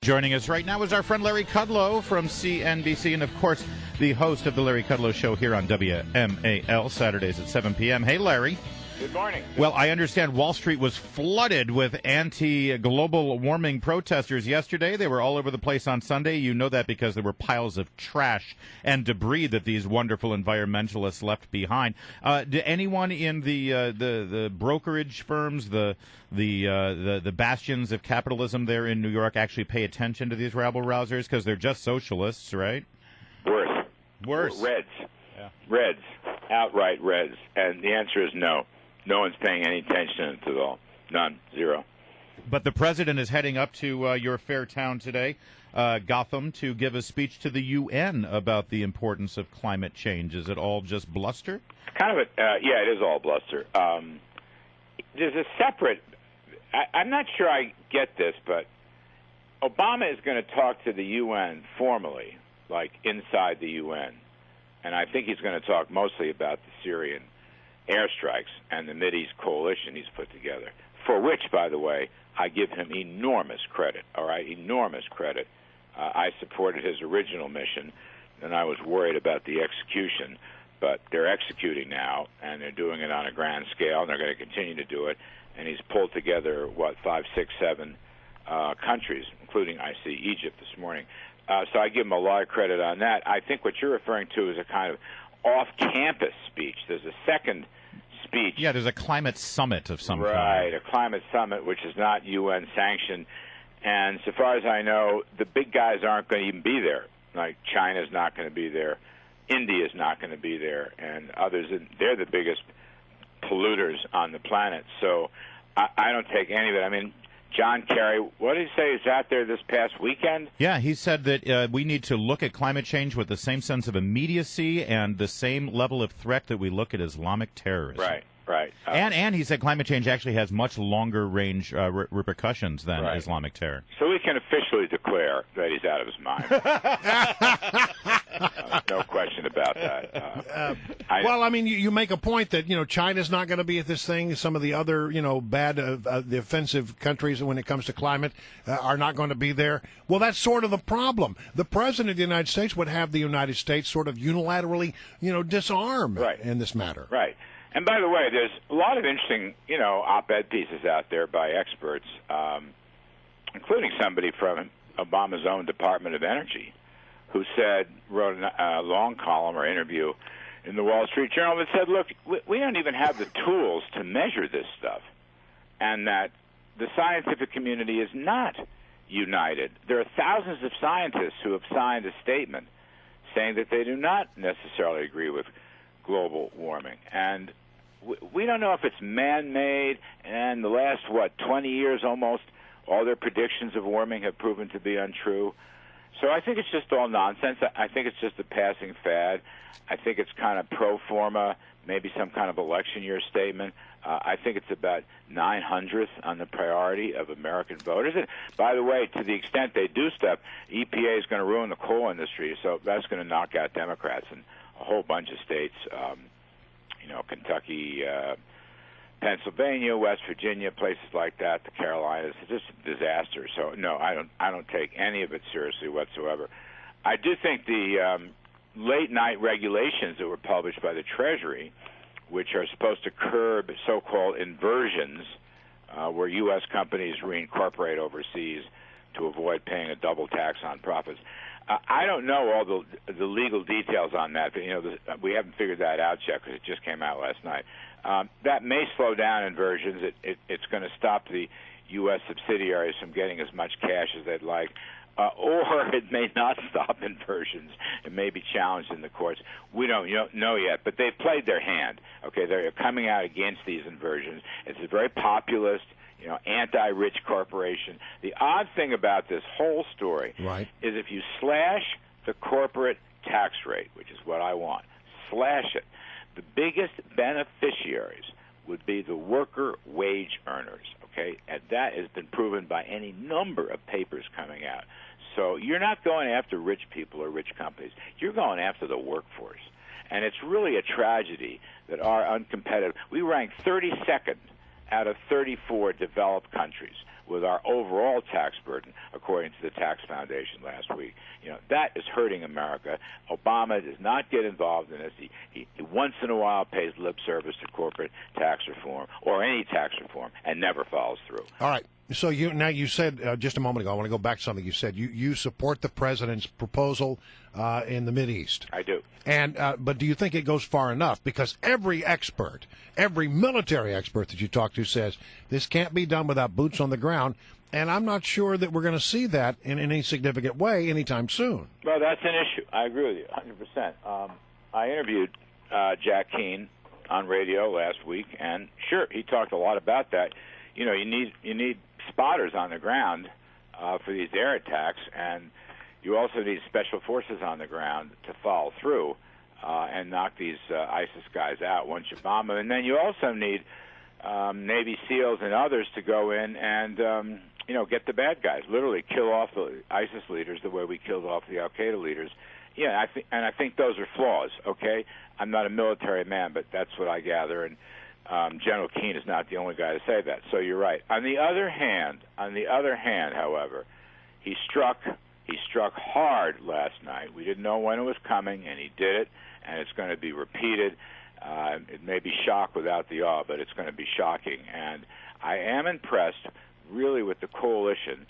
Joining us right now is our friend Larry Kudlow from CNBC, and of course, the host of the Larry Kudlow Show here on WMAL, Saturdays at 7 p.m. Hey, Larry. Good morning. Well, I understand Wall Street was flooded with anti-global warming protesters yesterday. They were all over the place on Sunday. You know that because there were piles of trash and debris that these wonderful environmentalists left behind. Did anyone in the brokerage firms, the bastions of capitalism there in New York, actually pay attention to these rabble-rousers? Because they're just socialists, right? Worse. Reds. Yeah. Reds. Outright Reds. And the answer is no. No one's paying any attention to it at all. None. Zero. But the president is heading up to your fair town today, Gotham, to give a speech to the UN about the importance of climate change. Is it all just bluster? Kind of yeah, it is all bluster. There's a separate, I'm not sure I get this, but Obama is going to talk to the UN formally, like inside the UN. And I think he's going to talk mostly about the Syrian airstrikes and the Mideast coalition he's put together, for which, by the way, I give him enormous credit, all right, enormous credit. I supported his original mission, and I was worried about the execution, but they're executing now, and they're doing it on a grand scale, and they're going to continue to do it, and he's pulled together, 5, 6, 7 countries, including, I see, Egypt this morning. So I give him a lot of credit on that. I think what you're referring to is a kind of off-campus speech. There's a second speech. Yeah, there's a climate summit of some kind. Right, a climate summit, which is not UN sanctioned. And so far as I know, the big guys aren't going to even be there. Like China's not going to be there. India's not going to be there. And others, they're the biggest polluters on the planet. So I don't take any of it. I mean, John Kerry, what did he say is out there this past weekend? Yeah, he said that we need to look at climate change with the same sense of immediacy and the same level of threat that we look at Islamic terrorism. Right. And he said climate change actually has much longer range repercussions than Islamic terror. So we can officially declare that he's out of his mind. No question about that. Well, I mean, you make a point that, China's not going to be at this thing. Some of the other, bad, the offensive countries when it comes to climate are not going to be there. Well, that's sort of the problem. The president of the United States would have the United States sort of unilaterally, disarm in this matter. Right. And by the way, there's a lot of interesting, op-ed pieces out there by experts, including somebody from Obama's own Department of Energy, who wrote a long column or interview in the Wall Street Journal that said, look, we don't even have the tools to measure this stuff, and that the scientific community is not united. There are thousands of scientists who have signed a statement saying that they do not necessarily agree with global warming. And we don't know if it's man-made, and the last, 20 years almost, all their predictions of warming have proven to be untrue. So I think it's just all nonsense. I think it's just a passing fad. I think it's kind of pro forma, maybe some kind of election year statement. I think it's about 900th on the priority of American voters. And by the way, to the extent they do stuff, EPA is going to ruin the coal industry, so that's going to knock out Democrats in a whole bunch of states, Kentucky, Pennsylvania, West Virginia, places like that, the Carolinas. It's just a disaster. So no, I don't take any of it seriously whatsoever. I do think the late night regulations that were published by the Treasury, which are supposed to curb so-called inversions, where U.S. companies reincorporate overseas to avoid paying a double tax on profits. I don't know all the legal details on that, but we haven't figured that out yet because it just came out last night. That may slow down inversions. It's going to stop the U.S. subsidiaries from getting as much cash as they'd like, or it may not stop inversions. It may be challenged in the courts. We don't know yet, but they've played their hand. Okay, they're coming out against these inversions. It's a very populist, anti-rich corporation. The odd thing about this whole story is if you slash the corporate tax rate, which is what I want, slash it, the biggest beneficiaries would be the worker wage earners, okay? And that has been proven by any number of papers coming out. So you're not going after rich people or rich companies. You're going after the workforce. And it's really a tragedy that our uncompetitive, we rank 32nd out of 34 developed countries. with our overall tax burden, according to the Tax Foundation last week. That is hurting America. Obama does not get involved in this. He once in a while pays lip service to corporate tax reform or any tax reform and never follows through. All right. So you said just a moment ago, I want to go back to something you said. You support the president's proposal in the Mideast. I do. But do you think it goes far enough? Because every expert, every military expert that you talk to says this can't be done without boots on the ground. And I'm not sure that we're going to see that in any significant way anytime soon. Well, that's an issue. I agree with you 100%. I interviewed Jack Keane on radio last week, and sure, he talked a lot about that. You need spotters on the ground for these air attacks, and you also need special forces on the ground to follow through and knock these ISIS guys out once you bomb them. And then you also need Navy SEALs and others to go in and get the bad guys, literally kill off the ISIS leaders the way we killed off the Al Qaeda leaders. Yeah, I think those are flaws. Okay, I'm not a military man, but that's what I gather. And General Keane is not the only guy to say that. So you're right. On the other hand, however, he struck hard last night. We didn't know when it was coming, and he did it, and it's going to be repeated. It may be shock without the awe, but it's going to be shocking. And I am impressed, really, with the coalition.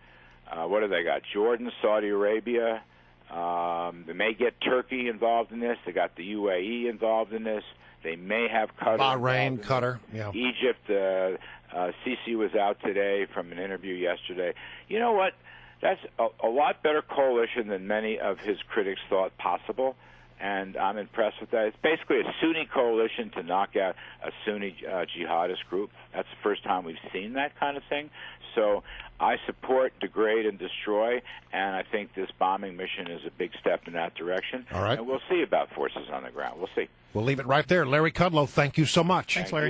What have they got? Jordan, Saudi Arabia. They may get Turkey involved in this. They got the UAE involved in this. They may have Qatar. Bahrain, Qatar, yeah. Egypt. Sisi was out today from an interview yesterday. You know what? That's a lot better coalition than many of his critics thought possible, and I'm impressed with that. It's basically a Sunni coalition to knock out a Sunni jihadist group. That's the first time we've seen that kind of thing. So I support degrade and destroy, and I think this bombing mission is a big step in that direction. All right. And we'll see about forces on the ground. We'll see. We'll leave it right there. Larry Kudlow, thank you so much. Thanks, Larry.